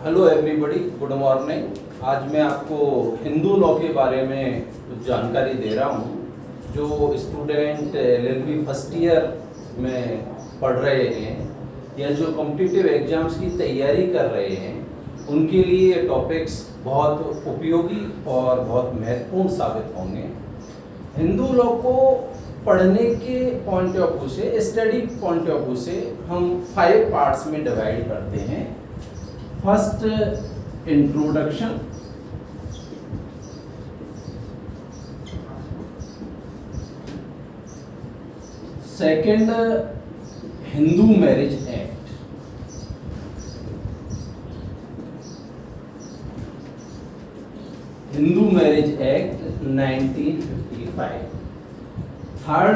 Hello everybody, good morning. आज मैं आपको हिंदू लॉ के बारे में कुछ जानकारी दे रहा हूँ। जो स्टूडेंट एलएलबी फर्स्ट ईयर में पढ़ रहे हैं या जो कॉम्पिटिटिव एग्जाम्स की तैयारी कर रहे हैं, उनके लिए ये टॉपिक्स बहुत उपयोगी और बहुत महत्वपूर्ण साबित होंगे। हिंदू लॉ को पढ़ने के पॉइंट ऑफ व्यू से, स्टडी पॉइंट ऑफ व्यू से हम 5 पार्ट्स में डिवाइड करते हैं। First, introduction. Second, Hindu marriage act. Hindu marriage act 1955। Third,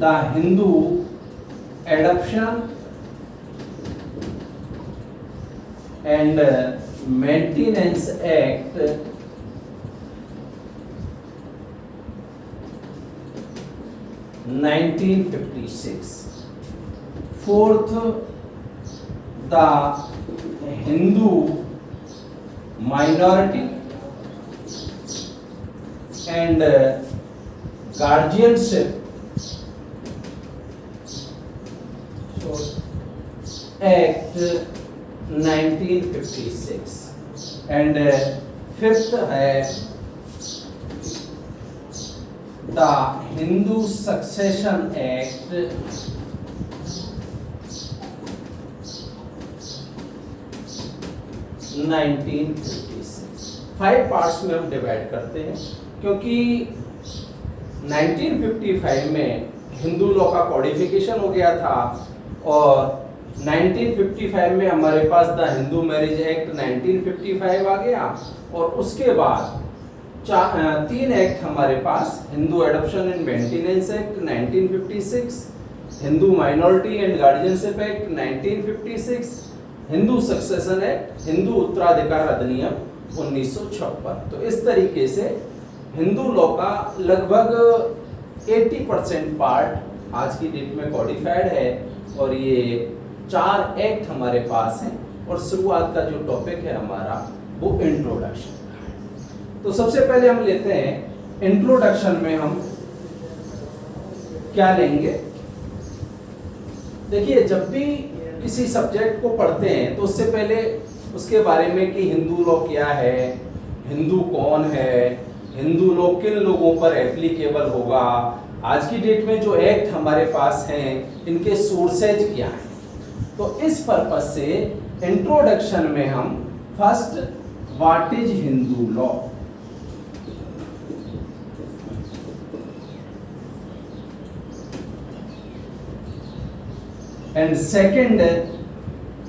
the Hindu adoption and Maintenance Act 1956. Fourth, the Hindu Minority and Guardianship Act 1956 and fifth है the Hindu succession act 1956। 5 parts में हम divide करते हैं क्योंकि 1955 में हिंदू लॉ का कॉडिफिकेशन हो गया था और 1955 में हमारे पास द हिंदू मैरिज एक्ट 1955 आ गया और उसके बाद 3 एक्ट हमारे पास, Hindu adoption and maintenance act 1956, Hindu minority and guardianship act 1956, Hindu succession act, Hindu उत्तराधिकार अधिनियम 1956। तो इस तरीके से हिंदू लॉ का लगभग 80% पार्ट आज की डेट में कॉडिफाइड है और ये 4 एक्ट हमारे पास हैं। और शुरुआत का जो टॉपिक है हमारा वो इंट्रोडक्शन का है। तो सबसे पहले हम लेते हैं इंट्रोडक्शन में हम क्या लेंगे। देखिए, जब भी किसी सब्जेक्ट को पढ़ते हैं तो उससे पहले उसके बारे में कि हिंदू लॉ क्या है, हिंदू कौन है, हिंदू लॉ किन लोगों पर एप्लीकेबल होगा, आज की डेट में जो एक्ट हमारे पास हैं इनके सोर्सेज क्या हैं। तो इस पर्पस से इंट्रोडक्शन में हम first, what is Hindu law, and second,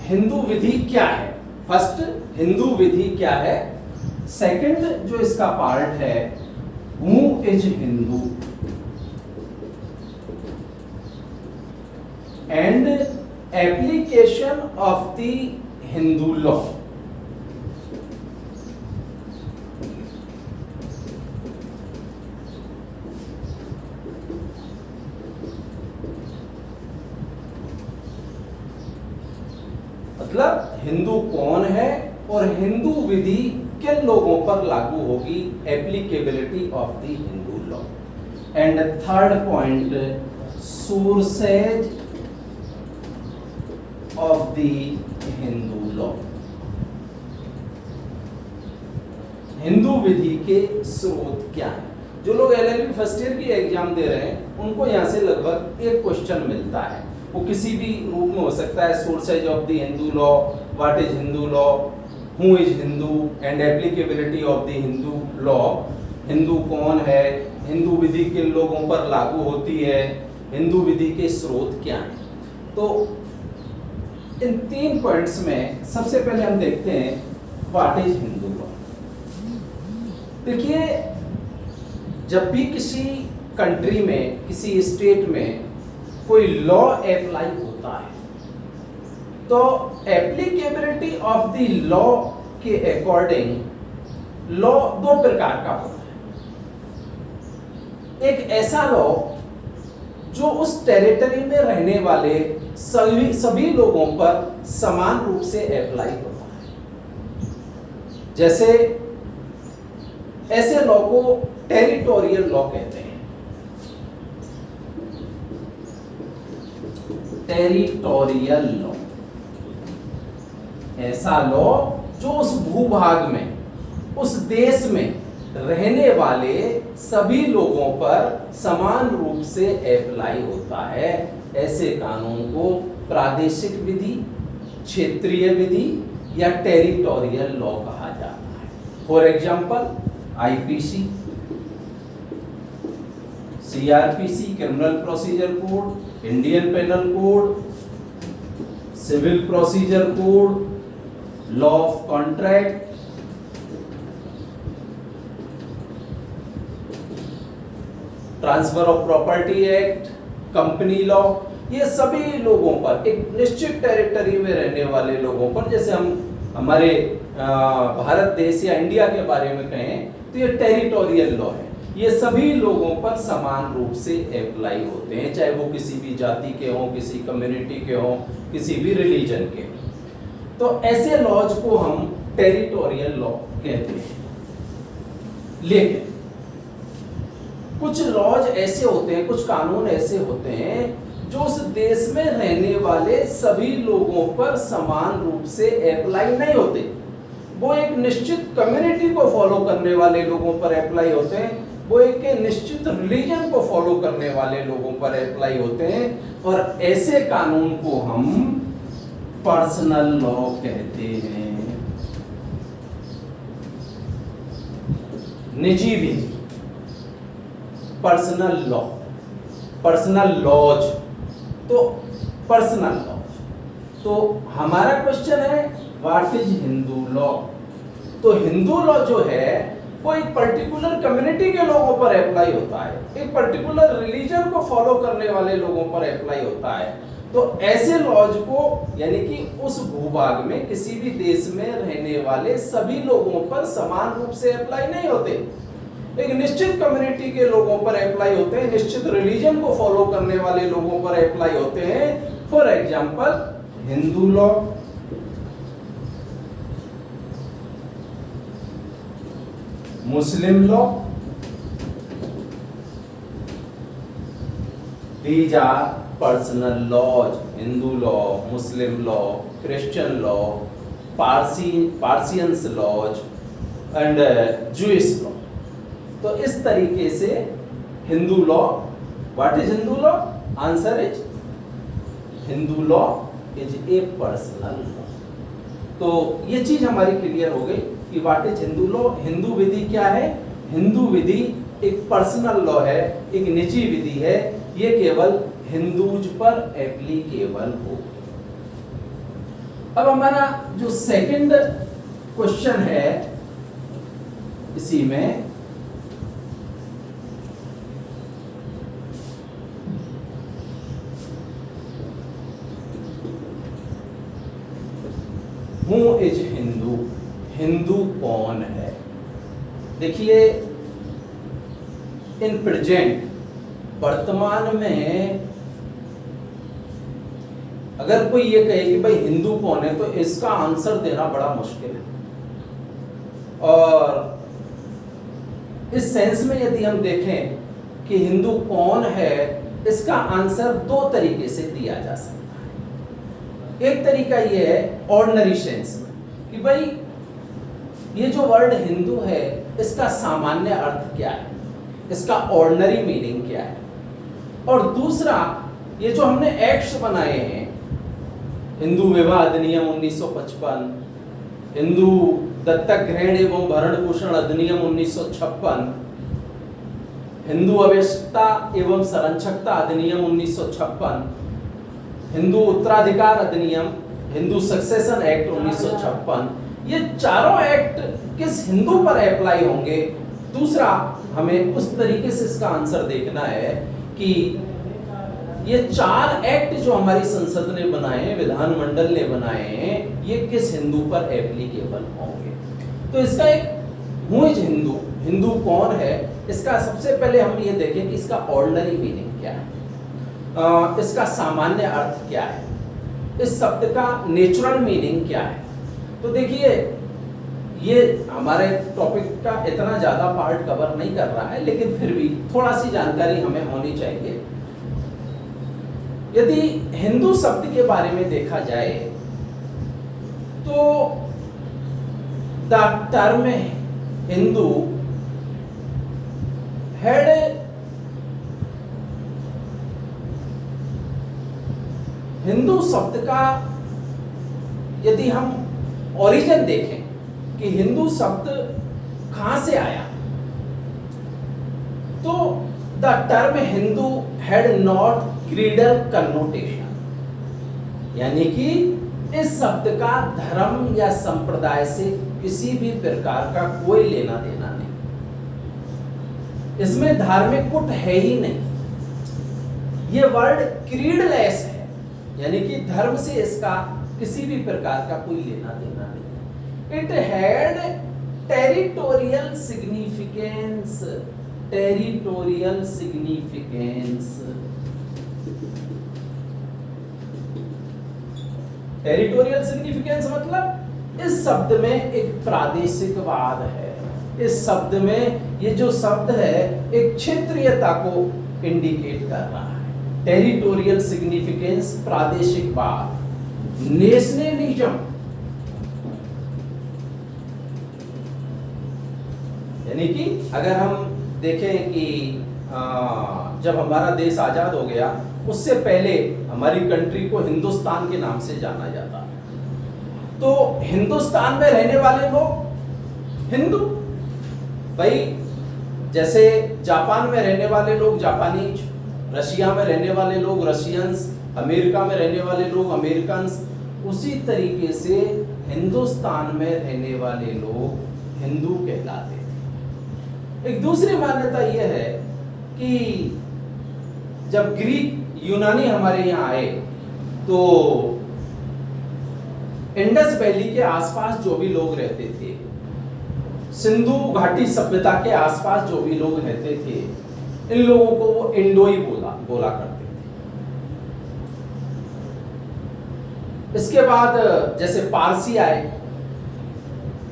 Hindu विधि क्या है। फर्स्ट, हिंदू विधि क्या है। सेकंड जो इसका पार्ट है, who is Hindu, and application of the Hindu law. मतलब हिंदू कौन है और हिंदू विधि किन लोगों पर लागू होगी, applicability of the Hindu law. And third point, sources of the Hindu law. Hindu विधि के स्रोत क्या है। जो लोग एलएलबी फर्स्ट ईयर की एग्जाम दे रहे हैं उनको यहाँ से लगभग एक क्वेश्चन मिलता है, वो किसी भी रूप में हो सकता है। Sources of the Hindu law, what is Hindu law, who is Hindu, and applicability of the Hindu law. Hindu कौन है, हिंदू विधि किन लोगों पर लागू होती है, हिंदू विधि के स्रोत क्या हैं। तो इन 3 पॉइंट्स में सबसे पहले हम देखते हैं व्हाट इज हिंदू लॉ। देखिए, जब भी किसी कंट्री में, किसी स्टेट में कोई लॉ अप्लाई होता है तो एप्लीकेबिलिटी ऑफ द लॉ के अकॉर्डिंग लॉ 2 प्रकार का होता है। एक ऐसा लॉ जो उस टेरिटरी में रहने वाले सभी लोगों पर समान रूप से अप्लाई होता है। जैसे ऐसे लॉ को टेरिटोरियल लॉ कहते हैं। टेरिटोरियल लॉ, ऐसा लॉ जो उस भूभाग में, उस देश में रहने वाले सभी लोगों पर समान रूप से अप्लाई होता है। ऐसे कानून को प्रादेशिक विधि, क्षेत्रीय विधि या टेरिटोरियल लॉ कहा जाता है। For example IPC, CrPC criminal procedure code, Indian penal code, civil procedure code, law of contract, transfer of property act, company law, ये सभी लोगों पर, एक निश्चित टेरिटरी में रहने वाले लोगों पर, जैसे हम हमारे भारत देश या इंडिया के बारे में कहें तो ये टेरिटोरियल लॉ है। ये सभी लोगों पर समान रूप से अप्लाई होते हैं, चाहे वो किसी भी जाति के हों, किसी कम्युनिटी के हों, किसी भी रिलीजन के हों। तो ऐसे लॉज को हम टेरिटोरियल लॉ कहते हैं। लेकिन कुछ लॉज ऐसे होते हैं, कुछ कानून ऐसे होते हैं जो उस देश में रहने वाले सभी लोगों पर समान रूप से अप्लाई नहीं होते। वो एक निश्चित कम्युनिटी को फॉलो करने वाले लोगों पर अप्लाई होते हैं, वो एक निश्चित रिलीजन को फॉलो करने वाले लोगों पर अप्लाई होते हैं, और ऐसे कानून को हम पर्सनल लॉ कहते हैं। निजी विधि, पर्सनल लॉ, पर्सनल लॉज, तो पर्सनल लॉज। तो हमारा क्वेश्चन है व्हाट इज हिंदू लॉ। तो हिंदू लॉ जो है वो एक पर्टिकुलर कम्युनिटी के लोगों पर अप्लाई होता है, एक पर्टिकुलर रिलीजन को फॉलो करने वाले लोगों पर अप्लाई होता है। तो ऐसे लॉज को, यानी कि उस भूभाग में किसी भी देश में रहने वाले सभी लोगों पर समान रूप से अप्लाई नहीं होते, एक निश्चित कम्युनिटी के लोगों पर अप्लाई होते हैं, निश्चित रिलीजन को फॉलो करने वाले लोगों पर अप्लाई होते हैं। For example Hindu law, Muslim law, these are personal laws. Hindu law, Muslim law, Christian law, Parsians laws and Jewish law. तो इस तरीके से Hindu law, what is Hindu law? Answer is Hindu law is a personal law. तो ये चीज हमारी क्लियर हो गई कि what is Hindu law. Hindu विधि क्या है? हिंदू विधि एक पर्सनल लॉ है, एक निजी विधि है, ये केवल हिंदूज पर एप्लीकेबल हो। अब हमारा जो सेकंड क्वेश्चन है इसी में, हु इज हिंदू, हिंदू कौन है? देखिए इन प्रेजेंट, वर्तमान में अगर कोई ये कहे कि भाई हिंदू कौन है, तो इसका आंसर देना बड़ा मुश्किल है। और इस सेंस में यदि हम देखें कि हिंदू कौन है, इसका आंसर दो तरीके से दिया जा सकता है। एक तरीका ये है ऑर्डिनरी सेंस में कि भाई ये जो वर्ड हिंदू है इसका सामान्य अर्थ क्या है, इसका ऑर्डिनरी मीनिंग क्या है। और दूसरा, ये जो हमने एक्ट्स बनाए हैं, हिंदू विवाह अधिनियम 1955, हिंदू दत्तक ग्रहण एवं भरण पोषण अधिनियम 1956, हिंदू आवश्यकता एवं संरक्षकता अधिनियम 1956, हिंदू उत्तराधिकार अधिनियम, हिंदू सक्सेशन एक्ट 1956, ये चारों एक्ट किस हिंदू पर अप्लाई होंगे? दूसरा, हमें उस तरीके से इसका आंसर देखना है कि ये चार एक्ट जो हमारी संसद ने बनाए हैं, विधानमंडल ने बनाए हैं, ये किस हिंदू पर एप्लीकेबल होंगे। तो इसका एक हु इज हिंदू, हिंदू कौन है, इसका सबसे पहले हम ये देखें कि इसका ऑर्डिनरी मीनिंग क्या है। इसका सामान्य अर्थ क्या है, इस शब्द का नेचुरल मीनिंग क्या है। तो देखिए, ये हमारे टॉपिक का इतना ज़्यादा पार्ट कवर नहीं कर रहा है, लेकिन फिर भी थोड़ा सी जानकारी हमें होनी चाहिए। यदि हिंदू शब्द के बारे में देखा जाए तो the term Hindu had Hindu शब्द का यदि हम ओरिजिन देखें कि हिंदू शब्द कहां से आया, तो the term Hindu had not creedal connotation, यानी कि इस शब्द का धर्म या संप्रदाय से किसी भी प्रकार का कोई लेना देना नहीं, इसमें धार्मिक कुट है ही नहीं। ये वर्ड क्रीडलेस है, यानी कि धर्म से इसका किसी भी प्रकार का कोई लेना देना नहीं। It had territorial significance, territorial significance, territorial significance मतलब इस शब्द में एक प्रादेशिकवाद है। इस शब्द में ये जो शब्द है एक क्षेत्रीयता को इंडिकेट कर रहा है। टेरिटोरियल सिग्निफिकेंस, प्रादेशिकवाद, नेशनलिज्म, यानी कि अगर हम देखें कि जब हमारा देश आजाद हो गया, उससे पहले हमारी कंट्री को हिंदुस्तान के नाम से जाना जाता है। तो हिंदुस्तान में रहने वाले लोग हिंदू, भाई जैसे जापान में रहने वाले लोग जापानीज, रशिया में रहने वाले लोग रशियंस, अमेरिका में रहने वाले लोग अमेरिकन्स, उसी तरीके से हिंदुस्तान में रहने वाले लोग हिंदू कहलाते थे। एक दूसरी मान्यता यह है कि जब ग्रीक यूनानी हमारे यहाँ आए तो इंडस वैली के आसपास जो भी लोग रहते थे, सिंधु घाटी सभ्यता के आसपास जो भी लोग रहते थे, इन लोगों को वो इंडोई बोला करते थे। इसके बाद जैसे पारसी आए,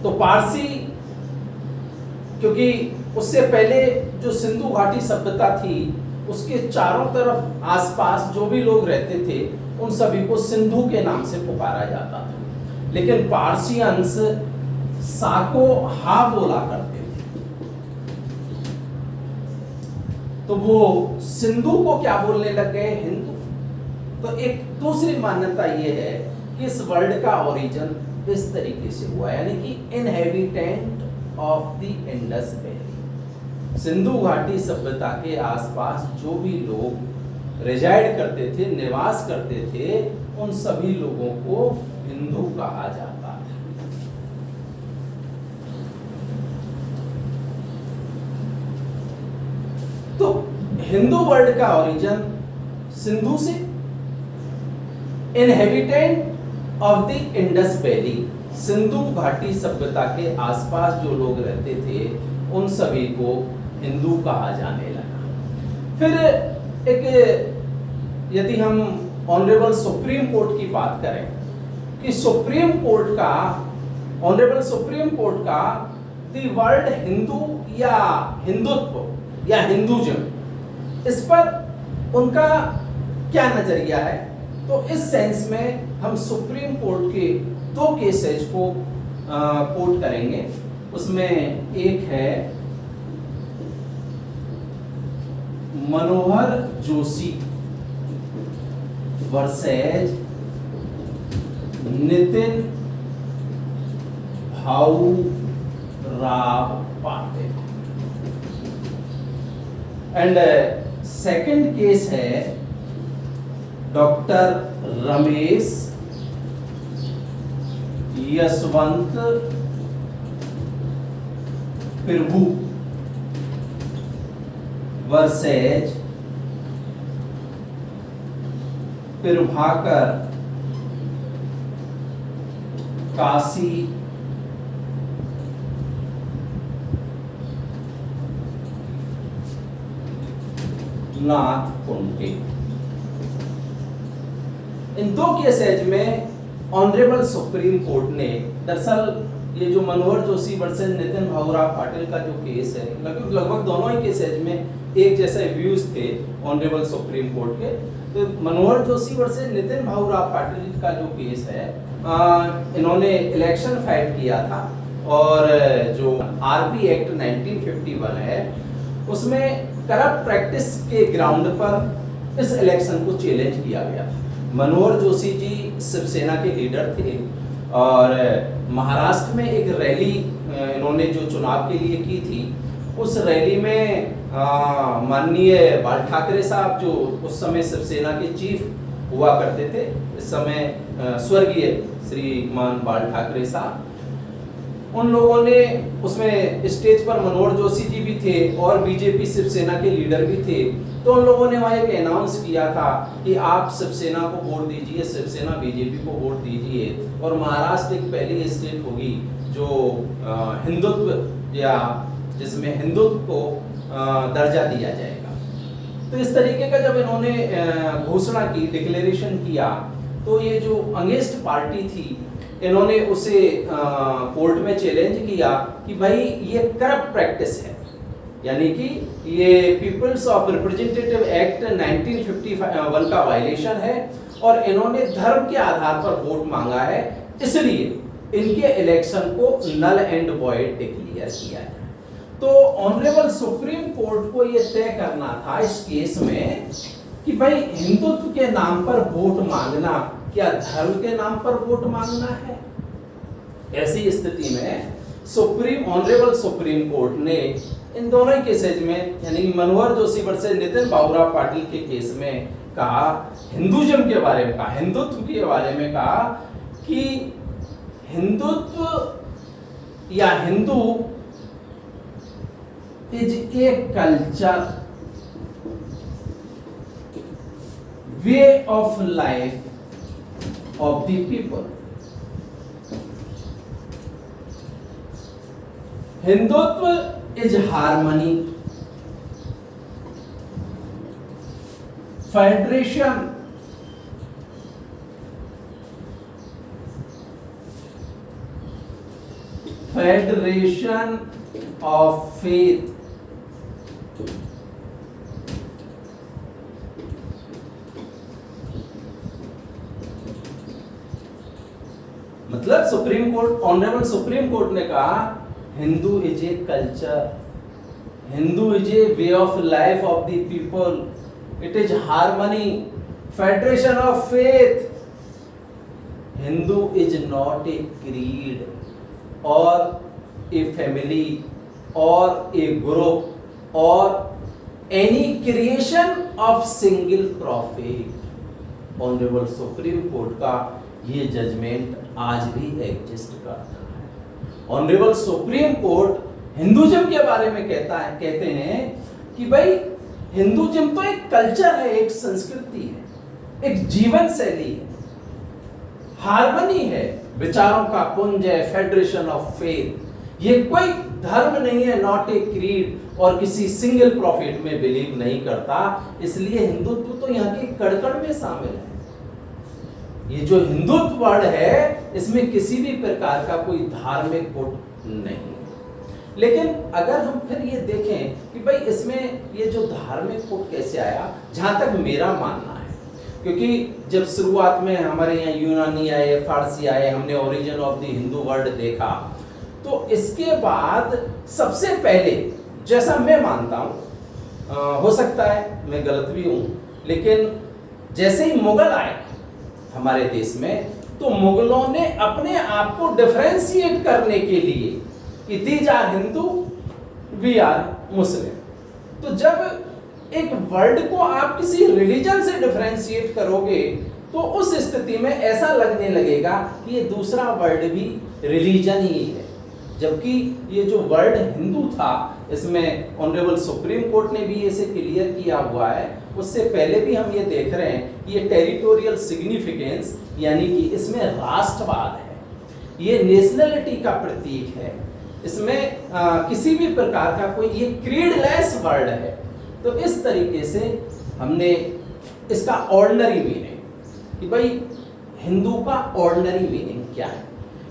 तो पारसी, क्योंकि उससे पहले जो सिंधु घाटी सभ्यता थी उसके चारों तरफ आसपास जो भी लोग रहते थे उन सभी को सिंधु के नाम से पुकारा जाता था, लेकिन पार्सियंस साको हा बोला करते थे, तो वो सिंधु को क्या बोलने लग गए, हिंदू। तो एक दूसरी मान्यता ये है कि इस वर्ड का ओरिजिन इस तरीके से हुआ, यानी कि inhabitant of the Indus valley, Sindhu घाटी सभ्यता के आसपास जो भी लोग रेजाइड करते थे, निवास करते थे, उन सभी लोगों को हिंदू कहा जाता था। तो हिंदू वर्ड का ओरिजिन सिंधु से, inhabitant of the Indus valley, Sindhu घाटी सभ्यता के आसपास जो लोग रहते थे उन सभी को हिंदू कहा जाने लगा। फिर एक, यदि हम ऑनरेबल सुप्रीम कोर्ट की बात करें कि सुप्रीम कोर्ट का, ऑनरेबल सुप्रीम कोर्ट का द वर्ड हिंदू या हिंदुत्व या हिंदुज्म, इस पर उनका क्या नजरिया है, तो इस सेंस में हम सुप्रीम कोर्ट के दो केसेस को कोट करेंगे। उसमें एक है मनोहर जोशी वर्सेज नितिन भाऊ Rao Patil, and second case है डॉक्टर रमेश यशवंत प्रभु वर्सेज प्रभाकर काशी नाथ कुंटे। इन दो केसेज में ऑनरेबल सुप्रीम कोर्ट ने, दरअसल ये जो मनोहर जोशी वर्सेस नितिन भाऊराव पाटिल का जो केस है, लगभग दोनों ही केसेज में एक जैसे व्यूज थे ऑनरेबल सुप्रीम कोर्ट के। तो मनोहर जोशी वर्सेस नितिन भाऊराव पाटिल का जो केस है, इन्होंने इलेक्शन फाइट किया था और जो आरपी एक्ट 1951 है उसमें करप्ट प्रैक्टिस के ग्राउंड पर इस इलेक्शन को चैलेंज किया गया था। मनोहर जोशी जी शिवसेना के लीडर थे और महाराष्ट्र में एक रैली इन्होंने जो चुनाव के लिए की थी, उस रैली में माननीय बाल ठाकरे साहब जो उस समय शिवसेना के चीफ हुआ करते थे, इस समय स्वर्गीय श्रीमान बाल ठाकरे साहब, उन लोगों ने उसमें स्टेज पर मनोहर जोशी जी भी थे और बीजेपी शिवसेना के लीडर भी थे। तो उन लोगों ने वहाँ एक अनाउंस किया था कि आप शिवसेना को वोट दीजिए, शिवसेना बीजेपी को वोट दीजिए और महाराष्ट्र एक पहली स्टेट होगी जो हिंदुत्व या जिसमें हिंदुत्व को दर्जा दिया जाएगा। तो इस तरीके का जब इन्होंने घोषणा की, डिक्लेरेशन किया, तो ये जो अगेंस्ट पार्टी थी इन्होंने उसे कोर्ट में चैलेंज किया कि भाई ये करप्ट प्रैक्टिस है, यानी कि ये पीपल्स ऑफ रिप्रेजेंटेटिव एक्ट 1951 का वायलेशन है और इन्होंने धर्म के आधार पर वोट मांगा है, इसलिए इनके इलेक्शन को नल एंड वॉइड डिक्लेयर किया है। तो ऑनरेबल सुप्रीम कोर्ट को ये तय करना था इस केस में कि भाई हिंदुत्व के नाम पर वोट मांगना क्या धर्म के नाम पर वोट मांगना है। ऐसी स्थिति में ऑनरेबल सुप्रीम कोर्ट ने इन दोनों ही केसेज में, यानी मनोहर जोशी वर्सेस नितिन भाऊराव पाटिल के केस में कहा, हिंदुइज्म के बारे में कहा, हिंदुत्व के बारे में कहा कि हिंदुत्व या Hindu is a culture, way of life of the people. Hindutva is harmony, federation of faith, मतलब supreme court, honourable supreme court ने कहा Hindu is a culture, Hindu is a way of life of the people, it is harmony, federation of faith, Hindu is not a creed और a family और ए group और any creation of single profit. Honourable supreme court का ये judgement आज भी exist करता है। Honourable supreme court Hinduism के बारे में कहते हैं कि भाई हिंदुइज्म तो एक कल्चर है, एक संस्कृति है, एक जीवन शैली है, हार्मनी है, विचारों का पुंज है, फेडरेशन ऑफ फेथ, ये कोई धर्म नहीं है, नॉट ए क्रीड, और किसी सिंगल प्रॉफिट में बिलीव नहीं करता, इसलिए हिंदुत्व तो यहाँ के कड़कड़ में शामिल है। ये जो हिंदुत्व वर्ड है इसमें किसी भी प्रकार का कोई धार्मिक पुट नहीं। लेकिन अगर हम फिर ये देखें कि भाई इसमें ये जो धार्मिक पुट कैसे आया, जहां तक मेरा मानना है, क्योंकि जब शुरुआत में हमारे यहाँ यूनानी आए, फारसी आए, हमने origin of the Hindu word देखा, तो इसके बाद सबसे पहले, जैसा मैं मानता हूँ, हो सकता है मैं गलत भी हूँ, लेकिन जैसे ही मुगल आए हमारे देश में, तो मुगलों ने अपने आप को डिफरेंशिएट करने के लिए कि these are Hindu, we are Muslim. तो जब एक वर्ड को आप किसी रिलीजन से डिफरेंशिएट करोगे तो उस स्थिति में ऐसा लगने लगेगा कि ये दूसरा वर्ड भी रिलीजन ही है, जबकि ये जो वर्ड हिंदू था इसमें ऑनरेबल सुप्रीम कोर्ट ने भी इसे क्लियर किया हुआ है। उससे पहले भी हम ये देख रहे हैं कि ये टेरिटोरियल सिग्निफिकेंस, यानी कि इसमें राष्ट्रवाद है, ये नेशनलिटी का प्रतीक है, इसमें किसी भी प्रकार का कोई, ये क्रीडलेस वर्ड है। तो इस तरीके से हमने इसका ऑर्डिनरी मीनिंग, कि भाई हिंदू का ऑर्डिनरी मीनिंग क्या है।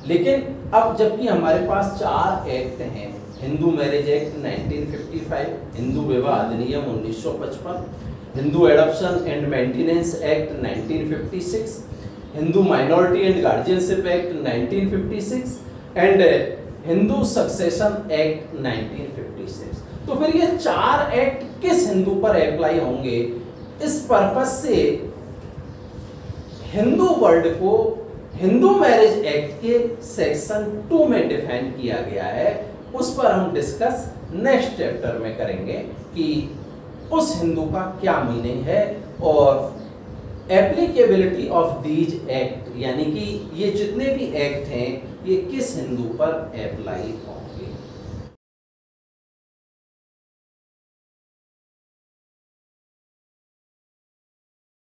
लेकिन अब जबकि हमारे पास 4 एक्ट हैं, हिंदू मैरिज एक्ट 1955, हिंदू विवाह अधिनियम 1955, Hindu adoption and maintenance act 1956, Hindu minority and guardianship act 1956 and Hindu succession act 1956। तो फिर ये 4 एक्ट किस हिंदू पर अप्लाई होंगे, इस पर्पस से हिंदू वर्ल्ड को हिंदू मैरिज एक्ट के सेक्शन 2 में डिफाइन किया गया है। उस पर हम डिस्कस नेक्स्ट चैप्टर में करेंगे कि उस हिंदू का क्या मीनिंग है और एप्लीकेबिलिटी ऑफ दीज एक्ट, यानी कि ये जितने भी एक्ट हैं ये किस हिंदू पर अप्लाई होंगे।